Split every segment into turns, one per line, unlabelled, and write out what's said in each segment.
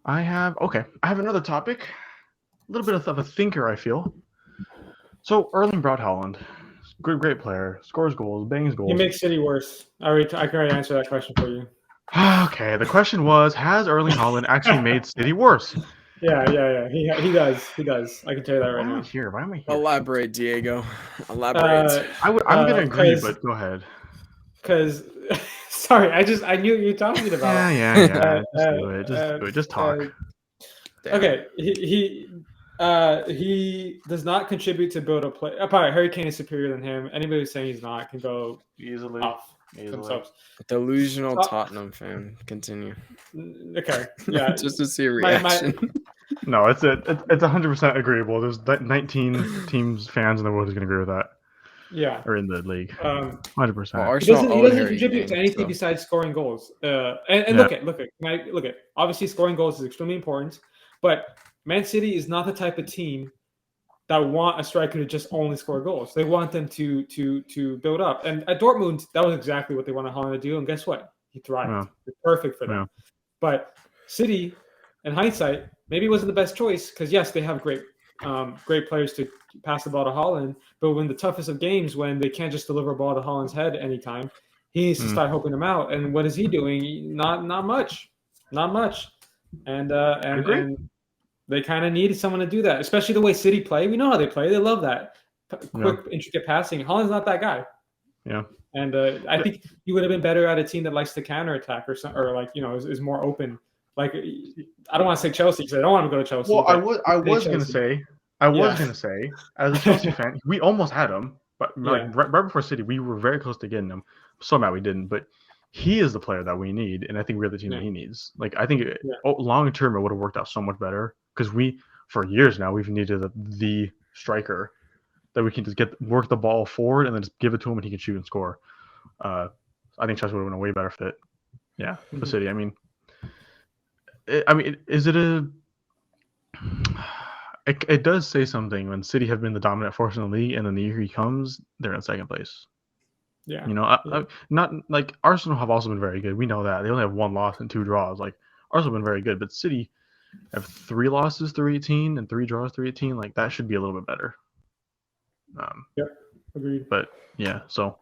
I have another topic. A little bit of a thinker, I feel. So Erling Braut Haaland, great player, scores goals, bangs
He
goals.
makes City worse. I can already answer that question for you.
Okay, the question was, has Erling Haaland actually made City worse?
Yeah. He does. He does. I can tell you that
Why
right
am I
now.
here? Why am I here?
Elaborate, Diego. Elaborate.
I'm gonna agree,
Because
but go ahead.
sorry, I knew what you were talking about.
Yeah.
Uh,
Just do it. Just
uh,
do it. Just
uh,
talk.
Damn.
okay, he does not contribute to build a play. Apart, Harry Kane is superior than him. Anybody who's saying he's not can go
Easily.
off themselves.
Delusional
So,
Tottenham fan. Continue.
okay, yeah,
Just to see a
my
reaction.
No, it's 100% agreeable. There's 19 teams fans in the world who's gonna agree with that,
yeah.
or in the league.
Um,
Well,
100%.
Arsenal
he
own
doesn't
Harry
contribute to
Kane,
anything
so
besides scoring goals. And
Yeah.
look at. Obviously, scoring goals is extremely important, but Man City is not the type of team that want a striker to just only score goals. They want them to build up. And at Dortmund, that was exactly what they wanted Holland to do. And guess what? He thrived.
Yeah.
It's perfect for them.
Yeah.
But City, in hindsight, maybe it wasn't the best choice because yes, they have great players to pass the ball to Holland. But when the toughest of games, when they can't just deliver a ball to Holland's head anytime, he needs to start helping them out. And what is he doing? Not much, not much. And
I agree.
they kind of needed someone to do that, especially the way City play. We know how they play; they love that
Yeah.
quick, intricate passing. Holland's not that guy,
Yeah.
and I think he would have been better at a team that likes to counter attack or like is more open. Like I don't want to say Chelsea because I don't want to go to Chelsea.
Well,
But
I was gonna
Chelsea.
say,
Yeah,
as a Chelsea fan, we almost had him, but like
yeah,
right before City, we were very close to getting him. So mad we didn't, but he is the player that we need, and I think we're the team
yeah,
that he needs. Like I think
yeah.
long term, it would have worked out so much better because for years now we've needed the striker that we can just work the ball forward and then just give it to him and he can shoot and score. Uh, I think Chelsea would have been a way better fit. Yeah, for City. Is it a it does say something when City have been the dominant force in the league, and then the year he comes, they're in second place.
Yeah.
You know, not like Arsenal have also been very good. We know that they only have one loss and two draws. Like Arsenal have been very good, but City have 3 losses through 18 and 3 draws through 18. Like that should be a little bit better.
Yep. Agreed.
But yeah, so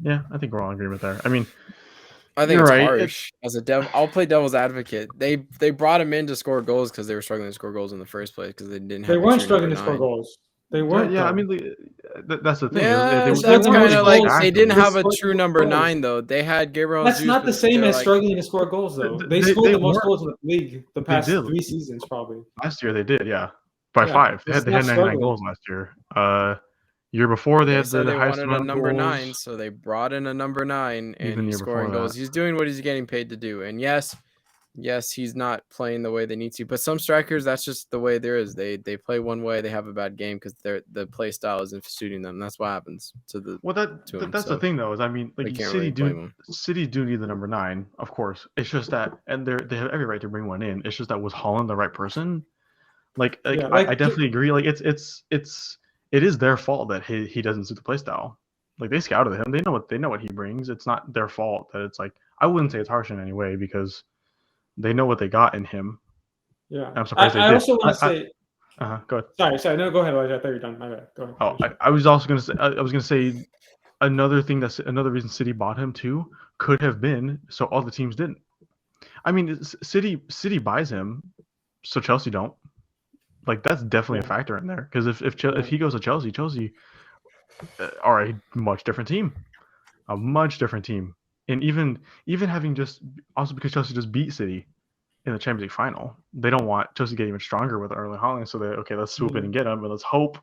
yeah, I think we're all in agreement there.
I think
You're
it's
right.
harsh. I'll play devil's advocate. They brought him in to score goals because they were struggling to score goals in the first place because they didn't have.
They weren't
a true
struggling
number
to score
9.
goals. They weren't.
Yeah.
Yeah,
That's the thing. They
that's
weren't
kind of
weren't
like
goals.
they
exactly.
didn't
They
have a
scored
true
the most
number
goals.
9 though. They had Gabriel
That's
Jesus,
not the
but
same
they're
as
like
struggling to score goals, though. They scored
They
the most
weren't.
goals in the league the
They
past
did
3 seasons, probably.
last year. They did, yeah, by
Yeah,
5.
it's
They
not
had 99
struggling.
goals last year. Year before they
they
had
said
the
they
highest
wanted a
amount of
number 9,
goals.
so they brought in a number 9, and
Even the year
he's
before
scoring goals.
that.
He's doing what he's getting paid to do. And yes, he's not playing the way they need to. But some strikers, that's just the way there is. They play one way, they have a bad game because the play style isn't suiting them. That's what happens to
Well,
him.
that's the
So
thing though. Is
they can't really blame him.
City do need the number 9, of course. It's just that, and they have every right to bring one in. It's just that was Holland the right person?
Yeah,
I definitely agree. Like it is their fault that he doesn't suit the play style. Like they scouted him. They know what he brings. It's not their fault that it's like I wouldn't say it's harsh in any way because they know what they got in him.
yeah.
I'm surprised they
I
did.
also want to say,
Go ahead.
sorry. No, go ahead, Elijah. I thought you were done. My bad. Go ahead.
Oh, I was also gonna say. I was gonna say another reason City bought him too could have been so all the teams didn't. City buys him, so Chelsea don't. Like that's definitely a factor in there because if he goes to Chelsea are a much different team, and even having just also because Chelsea just beat City in the Champions League final, they don't want Chelsea to get even stronger with Erling Haaland. So let's swoop in and get him, and let's hope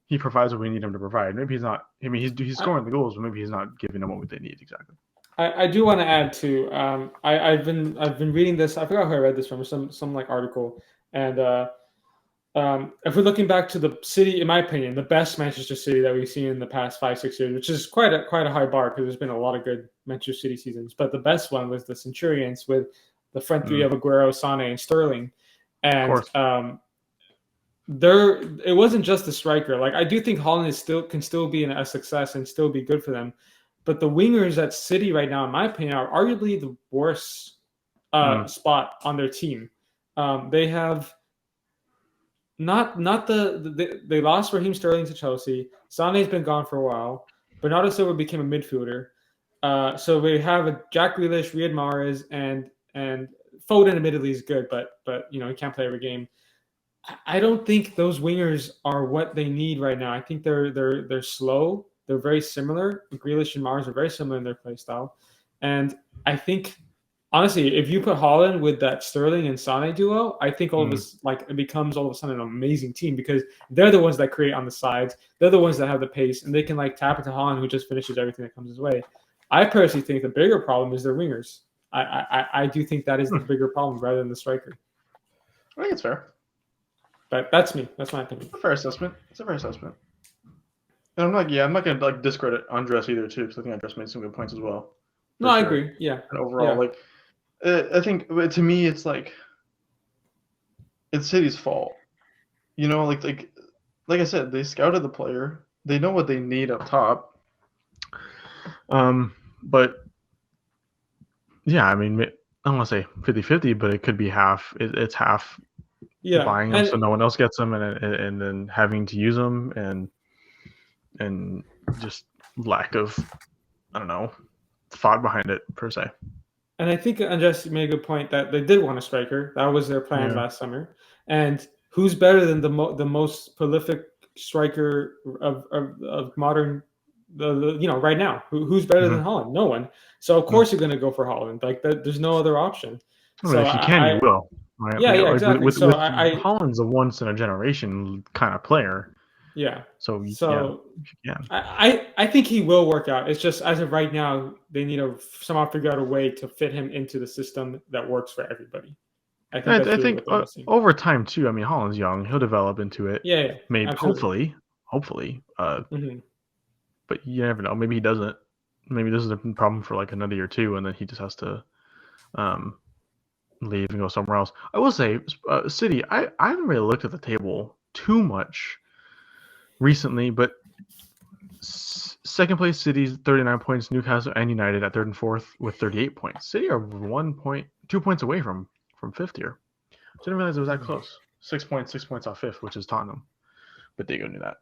he provides what we need him to provide. Maybe he's not. I mean, he's scoring the goals, but maybe he's not giving them what they need exactly.
I do want to add too. I've been reading this. I forgot who I read this from. Some like article. And if we're looking back to the City, in my opinion, the best Manchester City that we've seen in the past 5-6 years, which is quite a high bar because there's been a lot of good Manchester City seasons. But the best one was the Centurions with the front three of Aguero, Sane, and Sterling. And it wasn't just the striker. Like I do think Holland can still be a success and still be good for them. But the wingers at City right now, in my opinion, are arguably the worst spot on their team. They have not they lost Raheem Sterling to Chelsea. Sane's been gone for a while. Bernardo Silva became a midfielder. So we have a Jack Grealish, Riyad Mahrez, and Foden admittedly is good, but he can't play every game. I don't think those wingers are what they need right now. I think they're slow. They're very similar. Grealish and Mahrez are very similar in their play style, and I think honestly, if you put Haaland with that Sterling and Sane duo, I think all of this it becomes all of a sudden an amazing team because they're the ones that create on the sides. They're the ones that have the pace, and they can tap into Haaland, who just finishes everything that comes his way. I personally think the bigger problem is their wingers. I do think that is the bigger problem rather than the striker.
I think it's fair.
But that's me. That's my opinion.
It's a fair assessment. And I'm not gonna discredit Andres either too, because I think Andres made some good points as well.
No, I agree. Yeah.
And overall, I think to me, it's City's fault. Like I said, they scouted the player. They know what they need up top. But yeah, I mean, I don't want to say 50-50, but it could be half. It's half.
Yeah.
Buying them so no one else gets them, and then having to use them, and just lack of, I don't know, thought behind it per se.
And I think Andres made a good point that they did want a striker. That was their plan last summer. And who's better than the most prolific striker of modern, right now? Who's better than Haaland? No one. So of course you're going to go for Haaland. There's no other option.
So if you can, you will. Right?
Yeah, exactly.
With Haaland's a once in a generation kind of player.
Yeah.
So yeah.
I think he will work out. It's just as of right now, they need to somehow figure out a way to fit him into the system that works for everybody. I think
over time too. I mean, Haaland's young; he'll develop into it.
Yeah.
Maybe,
absolutely.
hopefully. But you never know. Maybe he doesn't. Maybe this is a problem for another year or two, and then he just has to leave and go somewhere else. I will say, City. I haven't really looked at the table too much recently, but second place City's 39 points, Newcastle and United at third and fourth with 38 points. City are 2 points away from fifth here. Didn't realize it was that close. 6 points off fifth, which is Tottenham. But Diego knew that.